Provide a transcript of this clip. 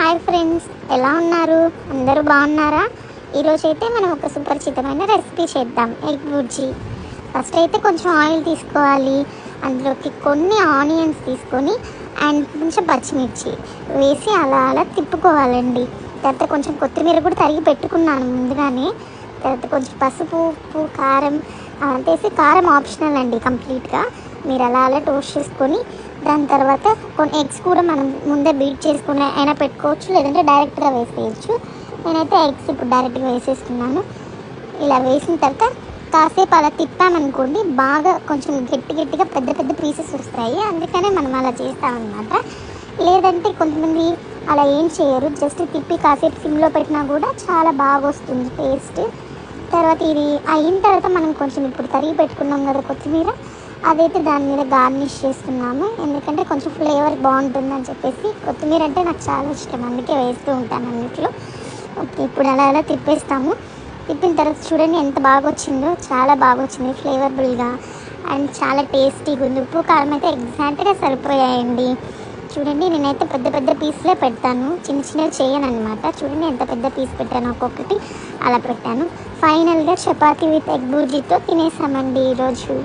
Hi friends, ఎలా ఉన్నారు? అందరూ బాగున్నారా? ఈరోజైతే మనం ఒక సుపరిచితమైన రెసిపీ చేద్దాం, ఎగ్ బుర్జీ. ఫస్ట్ అయితే కొంచెం ఆయిల్ తీసుకోవాలి. అందులోకి కొన్ని ఆనియన్స్ తీసుకొని అండ్ కొంచెం పచ్చిమిర్చి వేసి అలా అలా తిప్పుకోవాలండి. తర్వాత కొంచెం కొత్తిమీర కూడా తరిగి పెట్టుకున్నాను ముందుగానే. తర్వాత కొంచెం పసుపు, ఉప్పు, కారం వేసి, కారం ఆప్షనల్ అండి కంప్లీట్గా. మీరు అలా అలా టోస్ట్ చేసుకొని దాని తర్వాత కొన్ని ఎగ్స్ కూడా మనం ముందే బీట్ చేసుకుని అయినా పెట్టుకోవచ్చు, లేదంటే డైరెక్ట్గా వేసేయచ్చు. నేనైతే ఎగ్స్ ఇప్పుడు డైరెక్ట్గా వేసేస్తున్నాను. ఇలా వేసిన తర్వాత కాసేపు అలా తిప్పామనుకోండి, బాగా కొంచెం గట్టిగా పెద్ద పెద్ద పీసెస్ వస్తాయి. అందుకనే మనం అలా చేస్తామన్నమాట. లేదంటే కొంతమంది అలా ఏం చేయరు, జస్ట్ తిప్పి కాసేపు సిమ్లో పెట్టినా కూడా చాలా బాగా వస్తుంది టేస్ట్. తర్వాత ఇది అయిన తర్వాత మనం కొంచెం ఇప్పుడు తరిగి పెట్టుకున్నాం కదా కొత్తిమీర, అదైతే దాని మీద గార్నిష్ చేస్తున్నాము. ఎందుకంటే కొంచెం ఫ్లేవర్ బాగుంటుందని చెప్పేసి. కొత్తిమీర అంటే నాకు చాలా ఇష్టం, అందుకే వేస్తూ ఉంటాను అన్నిట్లో. ఓకే, ఇప్పుడు అలా అలా తిప్పేస్తాము. తిప్పిన తర్వాత చూడండి ఎంత బాగా వచ్చిందో, చాలా బాగా వచ్చింది ఫ్లేవరబుల్గా అండ్ చాలా టేస్టీగా ఉంది. ఉప్పు కారం అయితే ఎగ్జాక్ట్గా సరిపోయాయండి. చూడండి, నేనైతే పెద్ద పెద్ద పీస్లే పెడతాను, చిన్న చిన్నవి చేయను అనమాట. చూడండి ఎంత పెద్ద పీస్ పెట్టాను, ఒక్కొక్కటి అలా పెట్టాను. ఫైనల్గా చపాతీ విత్ ఎగ్ బుర్జీతో తినేసామండి ఈరోజు.